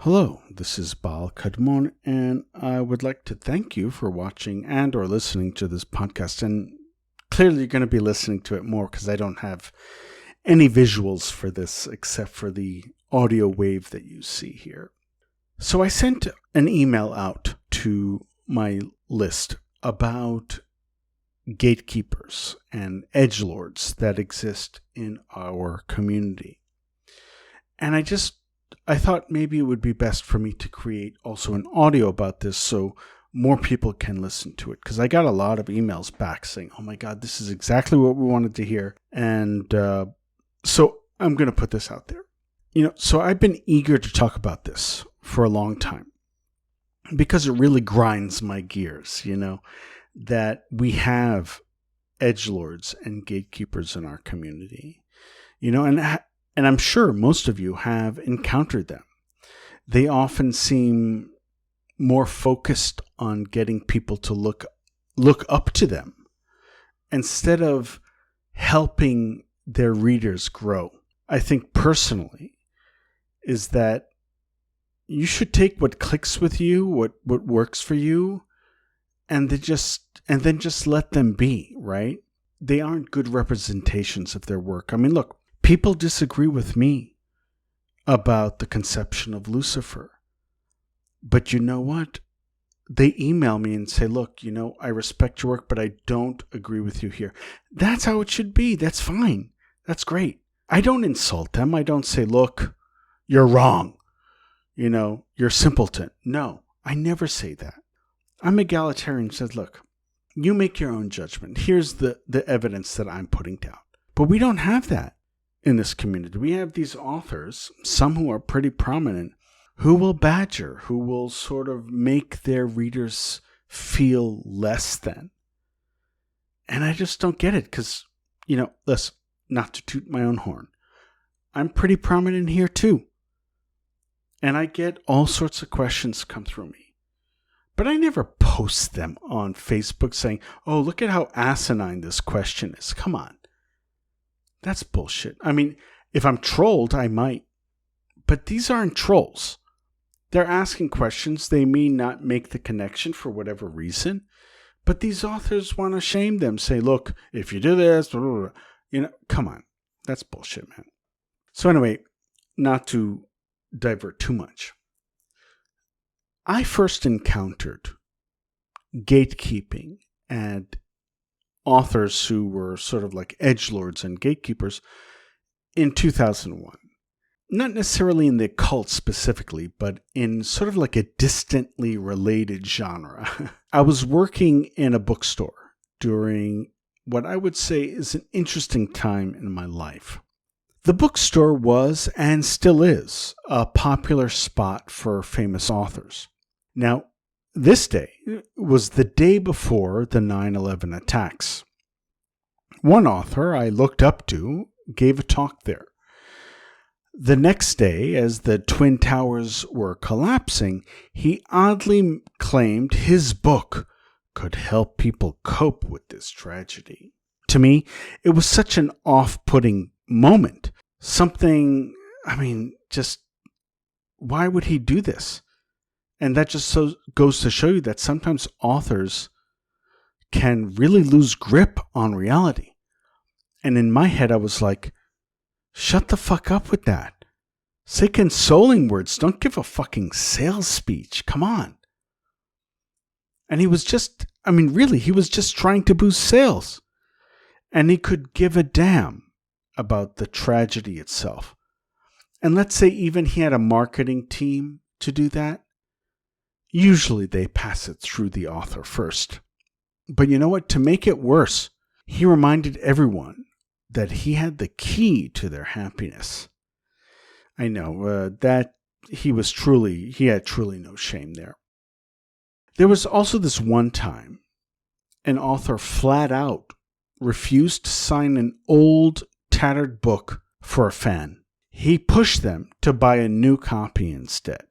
Hello, this is Baal Kadmon, and I would like to thank you for watching and or listening to this podcast. And clearly you're going to be listening to it more because I don't have any visuals for this except for the audio wave that you see here. So I sent an email out to my list about gatekeepers and edgelords that exist in our community. And I thought maybe it would be best for me to create also an audio about this so more people can listen to it. Because I got a lot of emails back saying, oh my God, this is exactly what we wanted to hear. And so I'm going to put this out there. So I've been eager to talk about this for a long time because it really grinds my gears, that we have edgelords and gatekeepers in our community, and I'm sure most of you have encountered them. They often seem more focused on getting people to look up to them instead of helping their readers grow. I think personally is that you should take what clicks with you, what works for you, and then just let them be, right? They aren't good representations of their work. I mean, look, people disagree with me about the conception of Lucifer. But you know what? They email me and say, look, I respect your work, but I don't agree with you here. That's how it should be. That's fine. That's great. I don't insult them. I don't say, look, you're wrong. You're simpleton. No, I never say that. I'm egalitarian and says, look, you make your own judgment. Here's the evidence that I'm putting down. But we don't have that in this community. We have these authors, some who are pretty prominent, who will badger, who will sort of make their readers feel less than. And I just don't get it because, listen, not to toot my own horn, I'm pretty prominent here too. And I get all sorts of questions come through me. But I never post them on Facebook saying, oh, look at how asinine this question is. Come on. That's bullshit. I mean, if I'm trolled, I might. But these aren't trolls. They're asking questions. They may not make the connection for whatever reason. But these authors want to shame them. Say, look, if you do this, blah, blah, blah. Come on. That's bullshit, man. So anyway, not to divert too much. I first encountered gatekeeping and authors who were sort of like edgelords and gatekeepers in 2001. Not necessarily in the occult specifically, but in sort of like a distantly related genre. I was working in a bookstore during what I would say is an interesting time in my life. The bookstore was, and still is, a popular spot for famous authors. Now, this day was the day before the 9/11 attacks. One author I looked up to gave a talk there. The next day, as the Twin Towers were collapsing, he oddly claimed his book could help people cope with this tragedy. To me, it was such an off-putting moment. Just why would he do this? And that just goes to show you that sometimes authors can really lose grip on reality. And in my head, I was like, shut the fuck up with that. Say consoling words. Don't give a fucking sales speech. Come on. And he was just trying to boost sales. And he could give a damn about the tragedy itself. And let's say even he had a marketing team to do that. Usually they pass it through the author first. But you know what? To make it worse, he reminded everyone that he had the key to their happiness. I know that he had truly no shame there. There was also this one time an author flat out refused to sign an old, tattered book for a fan. He pushed them to buy a new copy instead.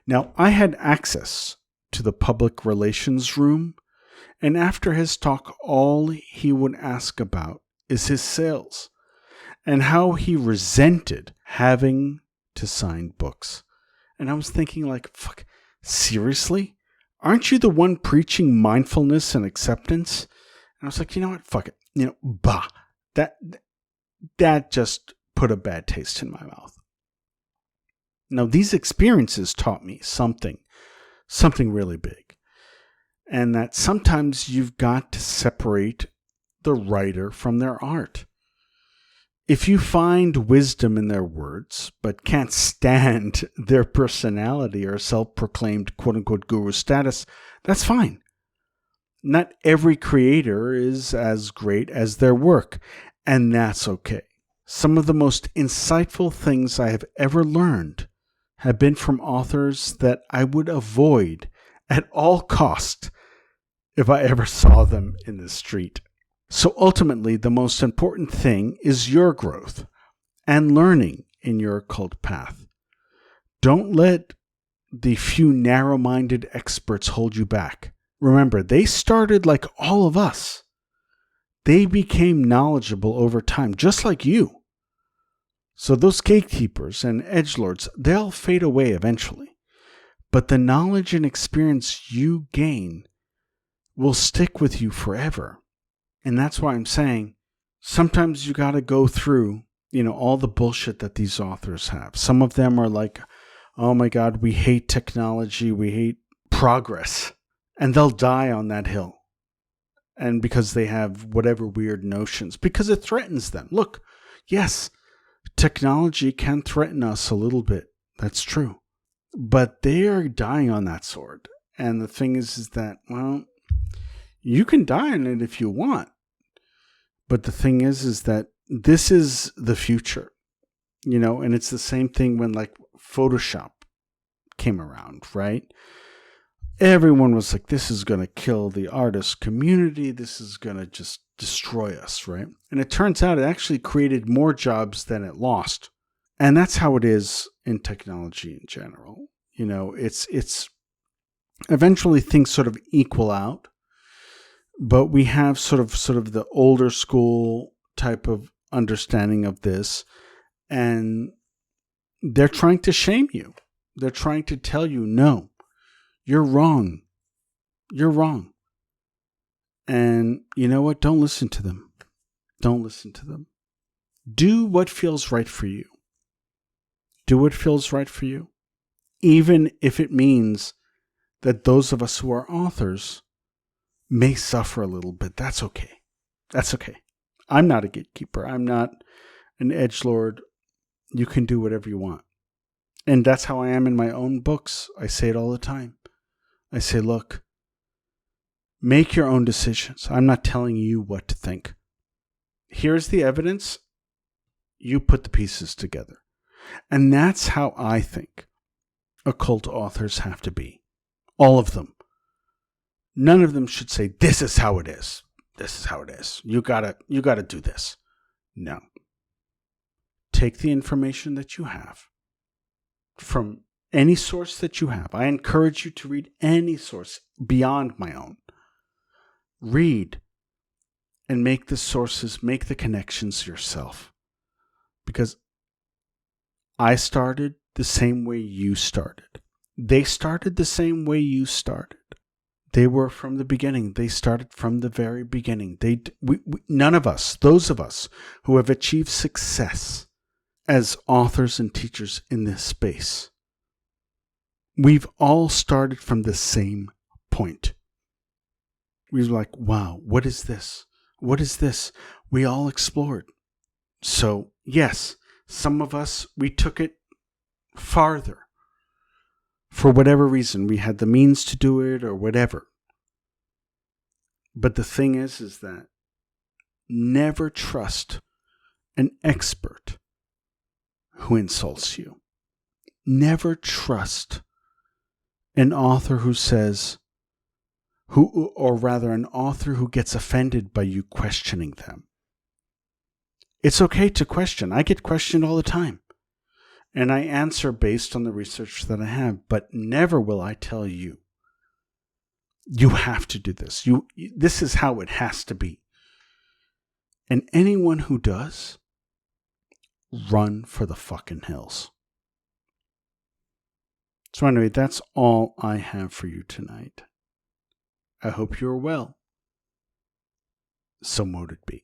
Now, I had access to the public relations room, and after his talk, all he would ask about is his sales and how he resented having to sign books. And I was thinking like, fuck, seriously? Aren't you the one preaching mindfulness and acceptance? And I was like, you know what? Fuck it. That just put a bad taste in my mouth. Now, these experiences taught me something really big. And that sometimes you've got to separate the writer from their art. If you find wisdom in their words, but can't stand their personality or self-proclaimed quote-unquote guru status, that's fine. Not every creator is as great as their work, and that's okay. Some of the most insightful things I have ever learned have been from authors that I would avoid at all cost if I ever saw them in the street. So ultimately, the most important thing is your growth and learning in your occult path. Don't let the few narrow-minded experts hold you back. Remember, they started like all of us. They became knowledgeable over time, just like you. So those gatekeepers and edgelords, they'll fade away eventually. But the knowledge and experience you gain will stick with you forever. And that's why I'm saying sometimes you got to go through, all the bullshit that these authors have. Some of them are like, oh my God, we hate technology, we hate progress. And they'll die on that hill. And because they have whatever weird notions, because it threatens them. Look, yes, technology can threaten us a little bit. That's true. But they are dying on that sword. And the thing is that, well, you can die on it if you want. But the thing is that this is the future, and it's the same thing when like Photoshop came around, right? Everyone was like, this is going to kill the artist community. This is going to just destroy us, right? And it turns out it actually created more jobs than it lost. And that's how it is in technology in general. It's eventually things sort of equal out. But we have sort of the older school type of understanding of this, and they're trying to shame you. They're trying to tell you, no, you're wrong. You're wrong. And you know what? Don't listen to them. Don't listen to them. Do what feels right for you. Do what feels right for you. Even if it means that those of us who are authors may suffer a little bit. That's okay. That's okay. I'm not a gatekeeper. I'm not an edgelord. You can do whatever you want. And that's how I am in my own books. I say it all the time. I say, look, make your own decisions. I'm not telling you what to think. Here's the evidence. You put the pieces together. And that's how I think occult authors have to be. All of them. None of them should say, this is how it is. This is how it is. You gotta do this. No. Take the information that you have from any source that you have. I encourage you to read any source beyond my own. Read and make the sources, make the connections yourself. Because I started the same way you started. They started the same way you started. They were from the beginning. They started from the very beginning. None of us, those of us who have achieved success as authors and teachers in this space, we've all started from the same point. We were like, wow, what is this? What is this? We all explored. So, yes, some of us, we took it farther. For whatever reason, we had the means to do it or whatever. But the thing is that never trust an expert who insults you. Never trust an author who says, an author who gets offended by you questioning them. It's okay to question. I get questioned all the time. And I answer based on the research that I have, but never will I tell you, you have to do this. This is how it has to be. And anyone who does, run for the fucking hills. So anyway, that's all I have for you tonight. I hope you're well. So mote it be.